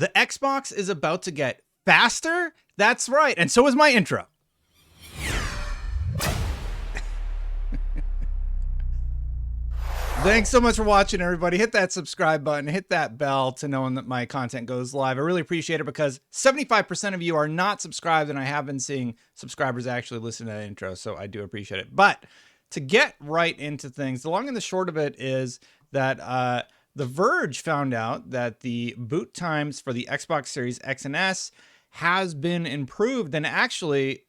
The Xbox is about to get faster? That's right, and so is my intro. Thanks so much for watching, everybody. Hit that subscribe button, hit that bell to know when my content goes live. I really appreciate it because 75% of you are not subscribed, and I have been seeing subscribers actually listen to that intro, so I do appreciate it. But to get right into things, the long and the short of it is that The Verge found out that the boot times for the Xbox Series X and S has been improved, and actually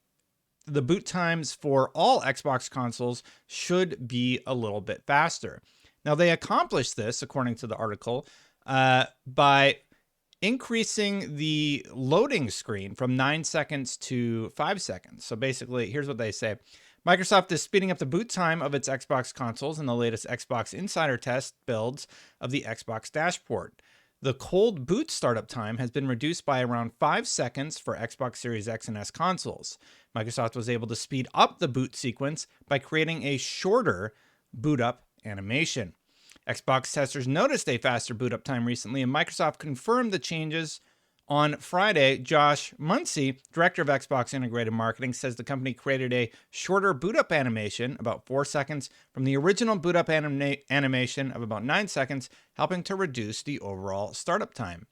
the boot times for all Xbox consoles should be a little bit faster. Now, they accomplished this, according to the article, by increasing the loading screen from 9 seconds to 5 seconds. So basically, here's what they say. Microsoft is speeding up the boot time of its Xbox consoles in the latest Xbox Insider test builds of the Xbox dashboard. The cold boot startup time has been reduced by around 5 seconds for Xbox Series X and S consoles. Microsoft was able to speed up the boot sequence by creating a shorter boot up animation. Xbox testers noticed a faster boot up time recently, and Microsoft confirmed the changes on Friday. Josh Muncy, director of Xbox Integrated Marketing, says the company created a shorter boot up animation, about 4 seconds, from the original boot up animation of about 9 seconds, helping to reduce the overall startup time.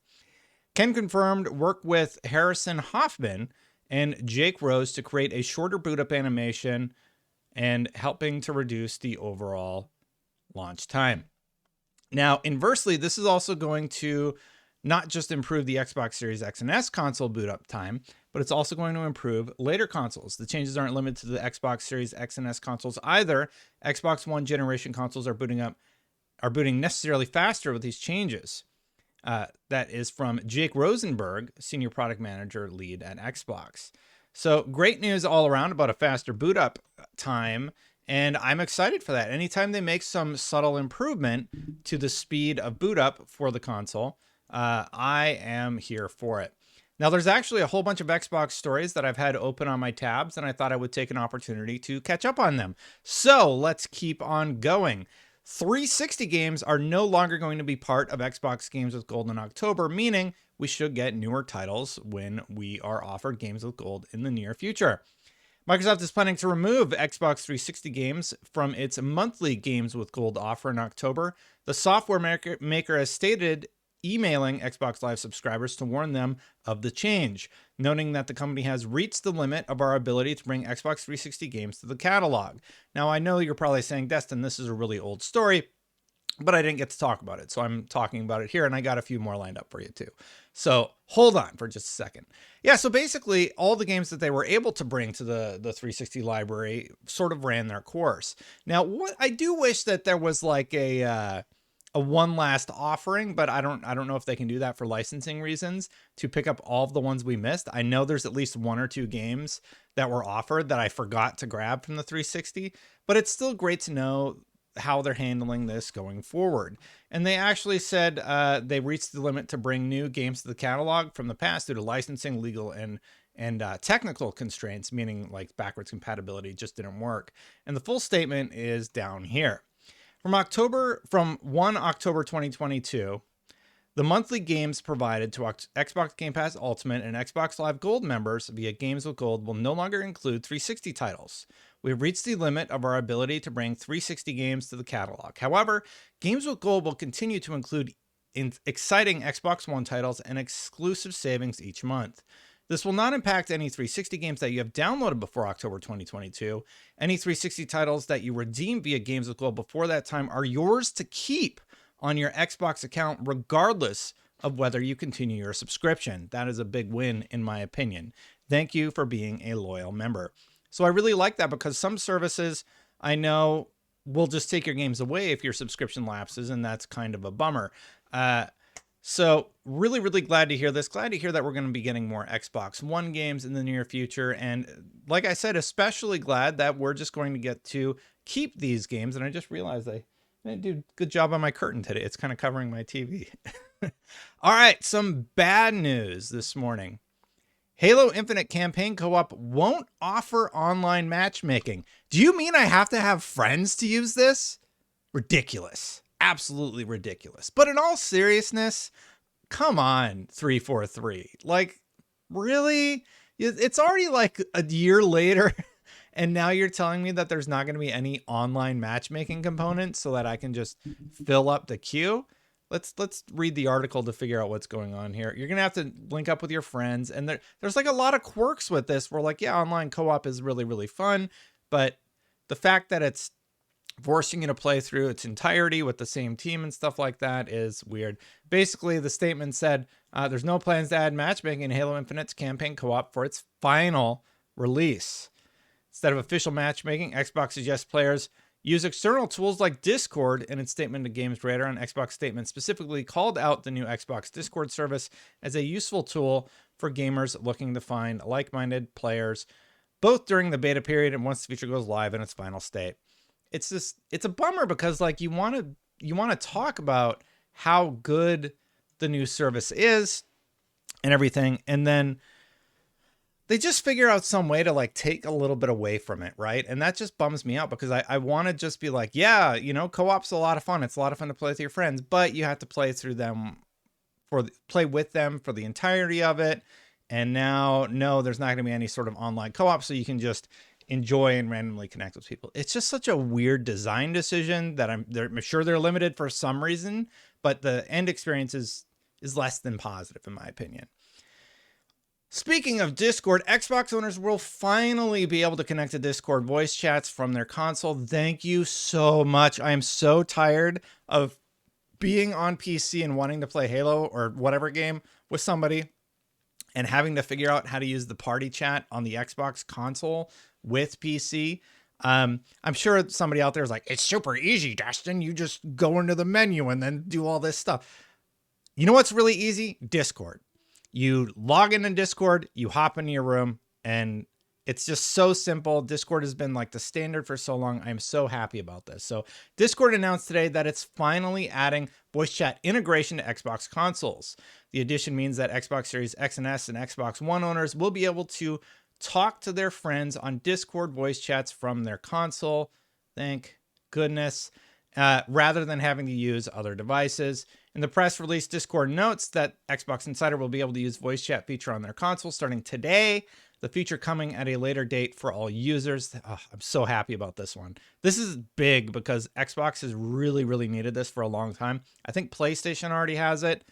Ken confirmed work with Harrison Hoffman and Jake Rose to create a shorter boot up animation and helping to reduce the overall launch time. Now, inversely, this is also going to not just improve the Xbox Series X and S console boot up time, but it's also going to improve later consoles. The changes aren't limited to the Xbox Series X and S consoles either. Xbox One generation consoles are booting necessarily faster with these changes. That is from Jake Rosenberg, Senior Product Manager lead at Xbox. So great news all around about a faster boot up time, and I'm excited for that. Anytime they make some subtle improvement to the speed of boot up for the console, I am here for it. Now, there's actually a whole bunch of Xbox stories that I've had open on my tabs, and I thought I would take an opportunity to catch up on them. So let's keep on going. 360 games are no longer going to be part of Xbox Games with Gold in October, meaning we should get newer titles when we are offered Games with Gold in the near future. Microsoft is planning to remove Xbox 360 games from its monthly Games with Gold offer in October. The software maker has stated, emailing Xbox Live subscribers to warn them of the change, noting that the company has reached the limit of our ability to bring Xbox 360 games to the catalog. Now, I know you're probably saying, Destin, this is a really old story, but I didn't get to talk about it, so I'm talking about it here, and I got a few more lined up for you too. So hold on for just a second. Yeah, so basically all the games that they were able to bring to the 360 library sort of ran their course. Now, what I do wish that there was like a one last offering, but I don't know if they can do that for licensing reasons to pick up all of the ones we missed. I know there's at least 1 or 2 games that were offered that I forgot to grab from the 360, but it's still great to know how they're handling this going forward. And they actually said they reached the limit to bring new games to the catalog from the past due to licensing, legal, and technical constraints, meaning like backwards compatibility just didn't work. And the full statement is down here. From 1 October 2022, the monthly games provided to Xbox Game Pass Ultimate and Xbox Live Gold members via Games with Gold will no longer include 360 titles. We have reached the limit of our ability to bring 360 games to the catalog. However, Games with Gold will continue to include exciting Xbox One titles and exclusive savings each month. This will not impact any 360 games that you have downloaded before October 2022. Any 360 titles that you redeem via Games with Gold before that time are yours to keep on your Xbox account, regardless of whether you continue your subscription. That is a big win, in my opinion. Thank you for being a loyal member. So I really like that because some services I know will just take your games away if your subscription lapses, and that's kind of a bummer. So really, really glad to hear this. Glad to hear that we're going to be getting more Xbox One games in the near future. And like I said, especially glad that we're just going to get to keep these games. And I just realized I didn't do a good job on my curtain today. It's kind of covering my TV. All right, some bad news this morning. Halo Infinite campaign co-op won't offer online matchmaking. Do you mean I have to have friends to use this? Ridiculous. Absolutely ridiculous. But in all seriousness, come on, 343. Like, really? It's already like a year later, and now you're telling me that there's not going to be any online matchmaking components so that I can just fill up the queue. Let's read the article to figure out what's going on here. You're gonna have to link up with your friends, and there's like a lot of quirks with this. Where like, yeah, online co-op is really, really fun, but the fact that it's forcing you to play through its entirety with the same team and stuff like that is weird. Basically, the statement said there's no plans to add matchmaking in Halo Infinite's campaign co-op for its final release. Instead of official matchmaking, Xbox suggests players use external tools like Discord. In its statement to Games Radar, on Xbox statement specifically called out the new Xbox Discord service as a useful tool for gamers looking to find like-minded players, both during the beta period and once the feature goes live in its final state. It's a bummer because like you want to talk about how good the new service is and everything, and then they just figure out some way to like take a little bit away from it, right? And that just bums me out because I want to just be like, yeah, co-op's a lot of fun. It's a lot of fun to play with your friends, but you have to play through them play with them for the entirety of it. And now, no, there's not going to be any sort of online co-op, so you can just enjoy and randomly connect with people. It's just such a weird design decision that I'm sure they're limited for some reason, but the end experience is less than positive in my opinion. Speaking of Discord, Xbox owners will finally be able to connect to Discord voice chats from their console. Thank you so much. I am so tired of being on PC and wanting to play Halo or whatever game with somebody and having to figure out how to use the party chat on the Xbox console with PC. I'm sure somebody out there is like, it's super easy, Destin. You just go into the menu and then do all this stuff. You know what's really easy? Discord. You log into Discord, you hop into your room, and it's just so simple. Discord has been like the standard for so long. I'm so happy about this. So Discord announced today that it's finally adding voice chat integration to Xbox consoles. The addition means that Xbox Series X and S and Xbox One owners will be able to talk to their friends on Discord voice chats from their console. Thank goodness. Rather than having to use other devices. In the press release, Discord notes that Xbox Insider will be able to use voice chat feature on their console starting today. The feature coming at a later date for all users. Oh, I'm so happy about this one. This is big because Xbox has really, really needed this for a long time. I think PlayStation already has it.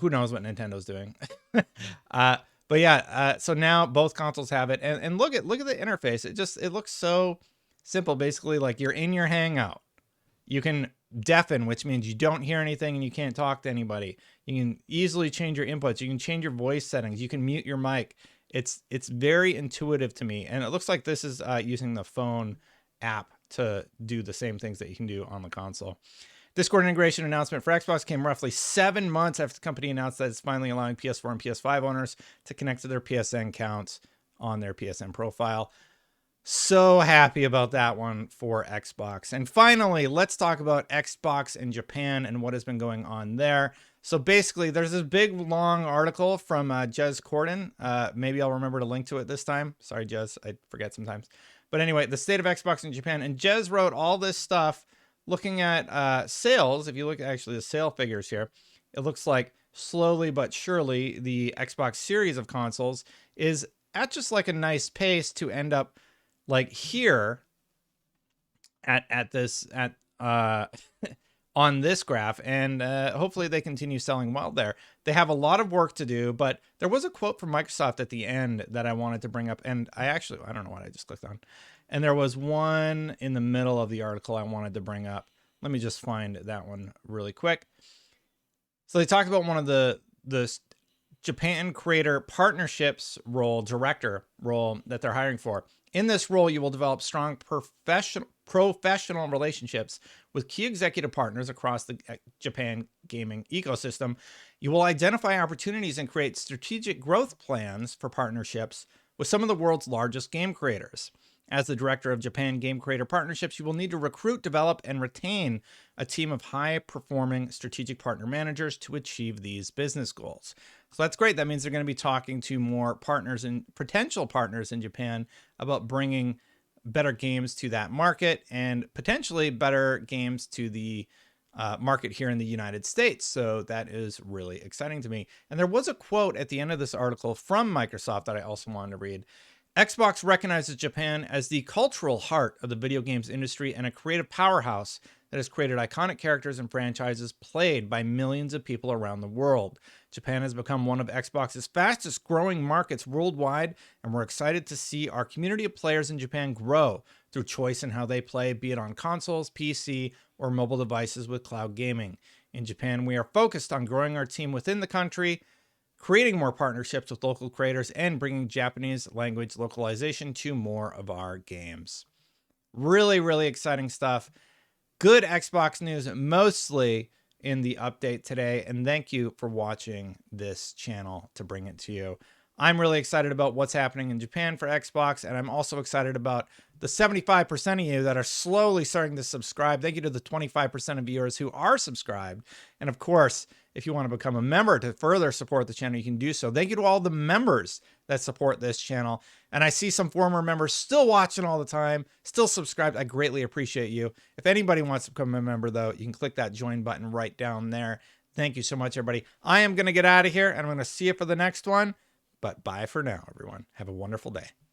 Who knows what Nintendo's doing? But yeah, so now both consoles have it. And look at the interface. It looks so simple. Basically, like you're in your Hangout. You can deafen, which means you don't hear anything and you can't talk to anybody. You can easily change your inputs. You can change your voice settings. You can mute your mic. It's very intuitive to me. And it looks like this is using the phone app to do the same things that you can do on the console. Discord integration announcement for Xbox came roughly 7 months after the company announced that it's finally allowing PS4 and PS5 owners to connect to their PSN accounts on their PSN profile. So happy about that one for Xbox. And finally, let's talk about Xbox in Japan and what has been going on there. So basically, there's this big, long article from Jez Corden. Maybe I'll remember to link to it this time. Sorry, Jez. I forget sometimes. But anyway, the state of Xbox in Japan. And Jez wrote all this stuff looking at sales. If you look at actually the sale figures here, it looks like slowly but surely the Xbox series of consoles is at just like a nice pace to end up like here at this on this graph, and hopefully they continue selling well there. They have a lot of work to do, but there was a quote from Microsoft at the end that I wanted to bring up, and I don't know what I just clicked on. And there was one in the middle of the article I wanted to bring up. Let me just find that one really quick. So they talked about one of the Japan Creator Partnerships director role that they're hiring for. In this role, you will develop strong professional relationships with key executive partners across the Japan gaming ecosystem. You will identify opportunities and create strategic growth plans for partnerships with some of the world's largest game creators. As the director of Japan Game Creator Partnerships, you will need to recruit, develop, and retain a team of high-performing strategic partner managers to achieve these business goals. So that's great. That means they're going to be talking to more partners and potential partners in Japan about bringing better games to that market and potentially better games to the market here in the United States. So that is really exciting to me. And there was a quote at the end of this article from Microsoft that I also wanted to read. Xbox recognizes Japan as the cultural heart of the video games industry and a creative powerhouse that has created iconic characters and franchises played by millions of people around the world. Japan has become one of Xbox's fastest growing markets worldwide, and we're excited to see our community of players in Japan grow through choice in how they play, be it on consoles, PC, or mobile devices with cloud gaming. In Japan, we are focused on growing our team within the country, creating more partnerships with local creators, and bringing Japanese language localization to more of our games. Really, really exciting stuff. Good Xbox news, mostly in the update today. And thank you for watching this channel to bring it to you. I'm really excited about what's happening in Japan for Xbox, and I'm also excited about the 75% of you that are slowly starting to subscribe. Thank you to the 25% of viewers who are subscribed. And of course, if you want to become a member to further support the channel, you can do so. Thank you to all the members that support this channel. And I see some former members still watching all the time, still subscribed. I greatly appreciate you. If anybody wants to become a member, though, you can click that join button right down there. Thank you so much, everybody. I am going to get out of here, and I'm going to see you for the next one. But bye for now, everyone. Have a wonderful day.